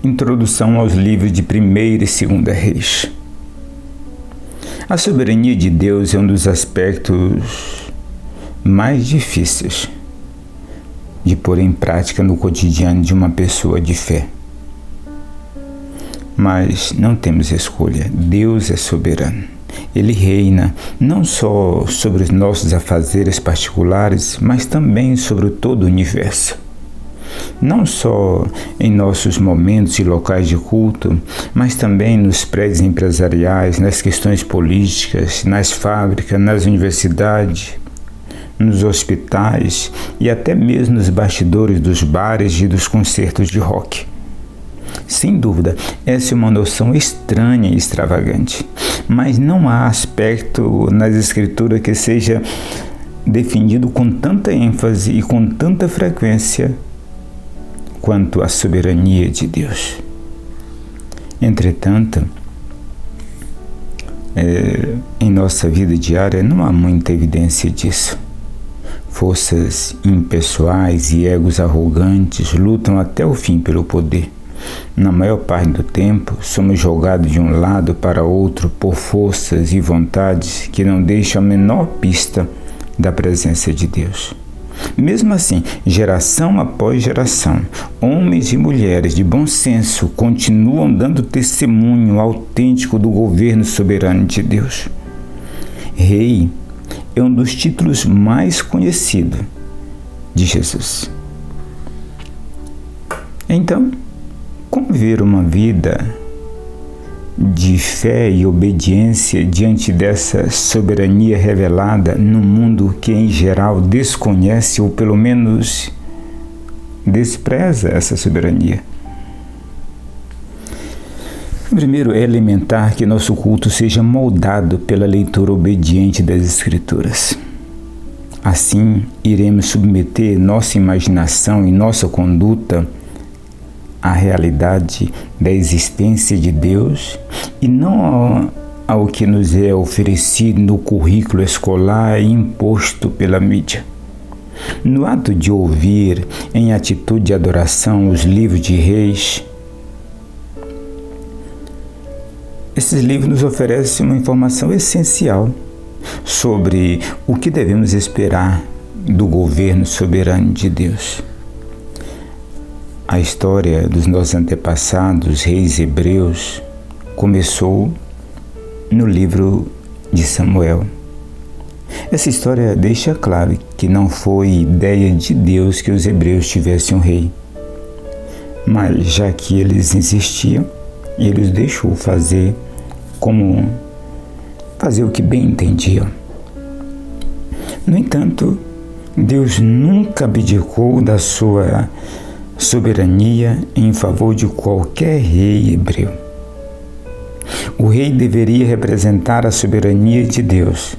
Introdução aos livros de 1º e 2º Reis. A soberania de Deus é um dos aspectos mais difíceis de pôr em prática no cotidiano de uma pessoa de fé. Mas não temos escolha. Deus é soberano. Ele reina não só sobre os nossos afazeres particulares, mas também sobre todo o universo. Não só em nossos momentos e locais de culto, mas também nos prédios empresariais, nas questões políticas, nas fábricas, nas universidades, nos hospitais e até mesmo nos bastidores dos bares e dos concertos de rock. Sem dúvida, essa é uma noção estranha e extravagante, mas não há aspecto nas Escrituras que seja defendido com tanta ênfase e com tanta frequência quanto a soberania de Deus. Entretanto, em nossa vida diária não há muita evidência disso. Forças impessoais e egos arrogantes lutam até o fim pelo poder. Na maior parte do tempo, somos jogados de um lado para outro por forças e vontades que não deixam a menor pista da presença de Deus. Mesmo assim, geração após geração, homens e mulheres de bom senso continuam dando testemunho autêntico do governo soberano de Deus. Rei é um dos títulos mais conhecidos de Jesus. Então, como ver uma vida de fé e obediência diante dessa soberania revelada num mundo que em geral desconhece ou pelo menos despreza essa soberania? Primeiro é elementar que nosso culto seja moldado pela leitura obediente das Escrituras. Assim, iremos submeter nossa imaginação e nossa conduta à realidade da existência de Deus e não ao que nos é oferecido no currículo escolar e imposto pela mídia. No ato de ouvir, em atitude de adoração, os livros de Reis, esses livros nos oferecem uma informação essencial sobre o que devemos esperar do governo soberano de Deus. A história dos nossos antepassados, reis hebreus, começou no livro de Samuel. Essa história deixa claro que não foi ideia de Deus que os hebreus tivessem um rei. Mas já que eles insistiam, ele os deixou fazer o que bem entendiam. No entanto, Deus nunca abdicou da sua soberania em favor de qualquer rei hebreu. O rei deveria representar a soberania de Deus,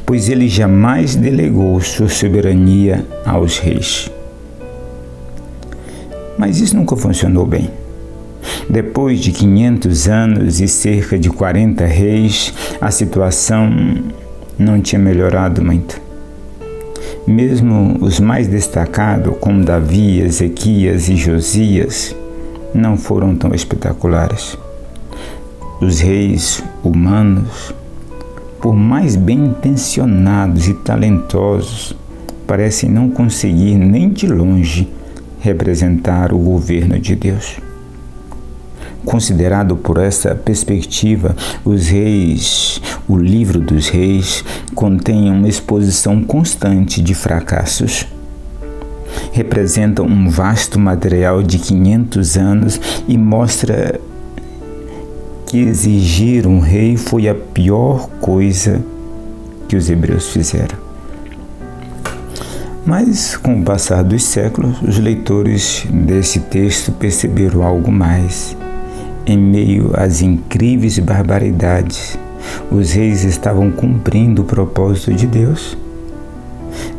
pois ele jamais delegou sua soberania aos reis. Mas isso nunca funcionou bem. Depois de 500 anos e cerca de 40 reis, a situação não tinha melhorado muito. Mesmo os mais destacados, como Davi, Ezequias e Josias, não foram tão espetaculares. Os reis humanos, por mais bem intencionados e talentosos, parecem não conseguir nem de longe representar o governo de Deus. Considerado por essa perspectiva, o livro dos reis contém uma exposição constante de fracassos. Representa um vasto material de 500 anos e mostra que exigir um rei foi a pior coisa que os hebreus fizeram. Mas, com o passar dos séculos, os leitores desse texto perceberam algo mais. Em meio às incríveis barbaridades, os reis estavam cumprindo o propósito de Deus.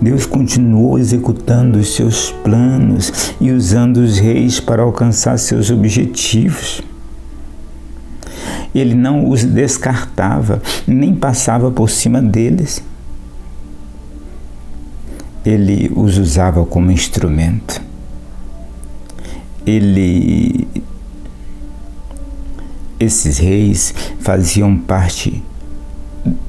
Deus continuou executando os seus planos e usando os reis para alcançar seus objetivos. Ele não os descartava, nem passava por cima deles. Ele os usava como instrumento. Ele Esses reis faziam parte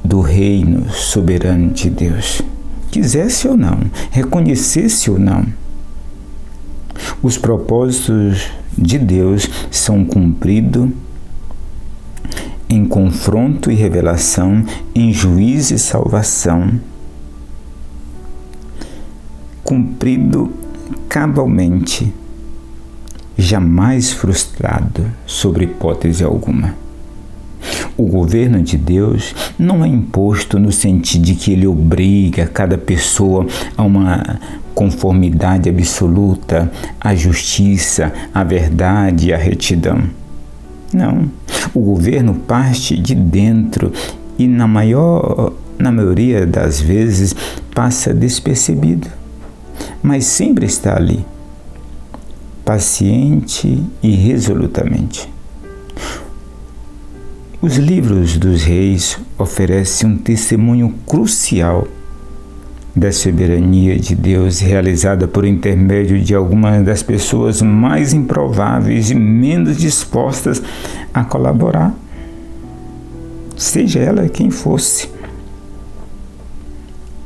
do reino soberano de Deus, quisesse ou não, reconhecesse ou não. Os propósitos de Deus são cumpridos em confronto e revelação, em juízo e salvação, cumprido cabalmente, jamais frustrado sobre hipótese alguma. O governo de Deus não é imposto no sentido de que ele obriga cada pessoa a uma conformidade absoluta, à justiça, à verdade e à retidão. Não. O governo parte de dentro e na maioria das vezes passa despercebido, mas sempre está ali, paciente e resolutamente. Os livros dos reis oferecem um testemunho crucial da soberania de Deus realizada por intermédio de algumas das pessoas mais improváveis e menos dispostas a colaborar, seja ela quem fosse.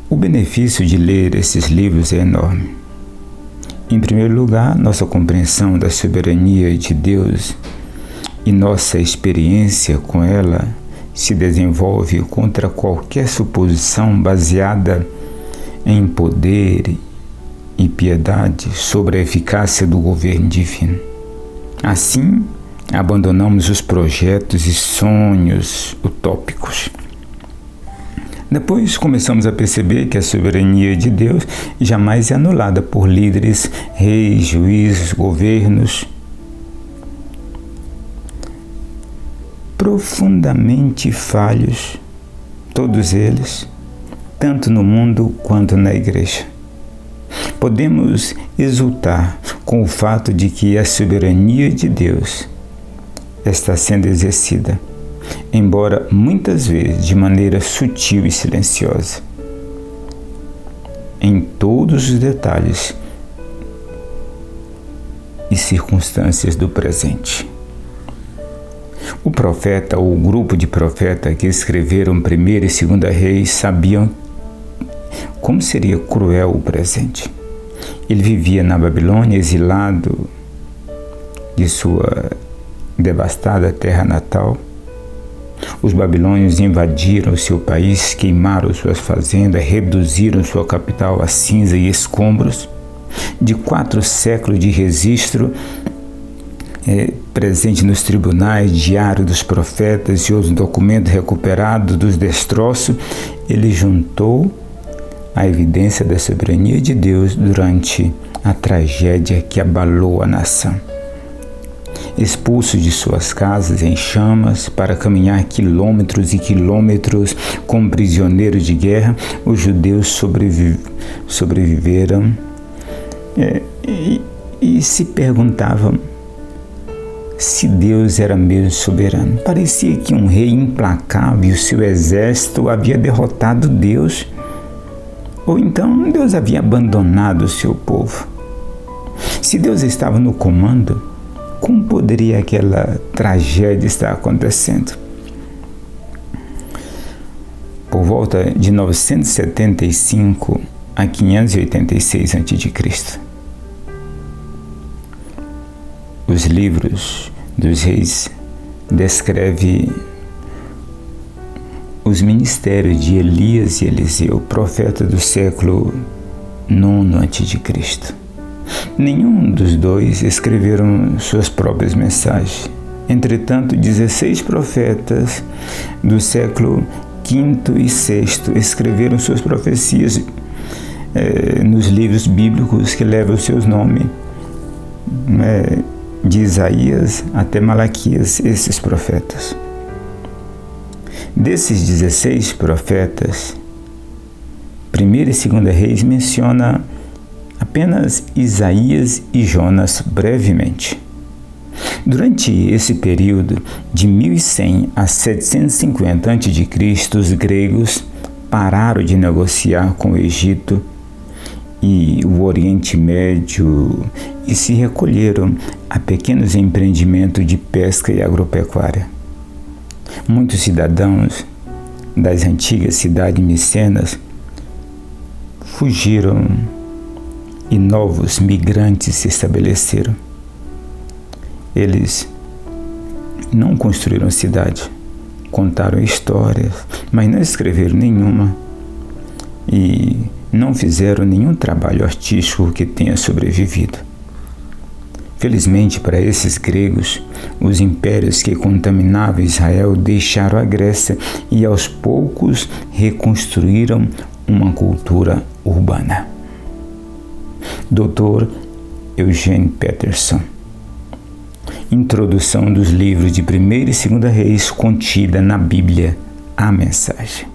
O benefício de ler esses livros é enorme. Em primeiro lugar, nossa compreensão da soberania de Deus e nossa experiência com ela se desenvolve contra qualquer suposição baseada em poder e piedade sobre a eficácia do governo divino. Assim, abandonamos os projetos e sonhos utópicos. Depois começamos a perceber que a soberania de Deus jamais é anulada por líderes, reis, juízes, governos profundamente falhos, todos eles, tanto no mundo quanto na igreja. Podemos exultar com o fato de que a soberania de Deus está sendo exercida, embora muitas vezes de maneira sutil e silenciosa, em todos os detalhes e circunstâncias do presente. O profeta ou o grupo de profetas que escreveram 1º e 2º Reis sabiam como seria cruel o presente. Ele vivia na Babilônia, exilado de sua devastada terra natal. Os babilônios invadiram seu país, queimaram suas fazendas, reduziram sua capital a cinza e escombros. De 4 séculos de registro presente nos tribunais, diário dos profetas e outros documentos recuperados dos destroços, ele juntou a evidência da soberania de Deus durante a tragédia que abalou a nação. Expulsos de suas casas em chamas para caminhar quilômetros e quilômetros como prisioneiros de guerra, os judeus sobreviveram e se perguntavam se Deus era mesmo soberano. Parecia que um rei implacável e o seu exército havia derrotado Deus, ou então Deus havia abandonado o seu povo. Se Deus estava no comando, como poderia aquela tragédia estar acontecendo? Por volta de 975 a 586 a.C., os livros dos reis descrevem os ministérios de Elias e Eliseu, profeta do século IX a.C. Nenhum dos dois escreveram suas próprias mensagens. Entretanto, 16 profetas do século V e VI escreveram suas profecias nos livros bíblicos que levam os seus nomes, de Isaías até Malaquias, esses profetas. Desses 16 profetas, 1º e 2º Reis menciona apenas Isaías e Jonas brevemente. Durante esse período, de 1100 a 750 a.C., os gregos pararam de negociar com o Egito e o Oriente Médio e se recolheram a pequenos empreendimentos de pesca e agropecuária. Muitos cidadãos das antigas cidades micenas fugiram e novos migrantes se estabeleceram. Eles não construíram cidade, contaram histórias, mas não escreveram nenhuma e não fizeram nenhum trabalho artístico que tenha sobrevivido. Felizmente para esses gregos, os impérios que contaminavam Israel deixaram a Grécia e aos poucos reconstruíram uma cultura urbana. Dr. Eugene Peterson. Introdução dos livros de 1ª e 2ª Reis contida na Bíblia, a mensagem.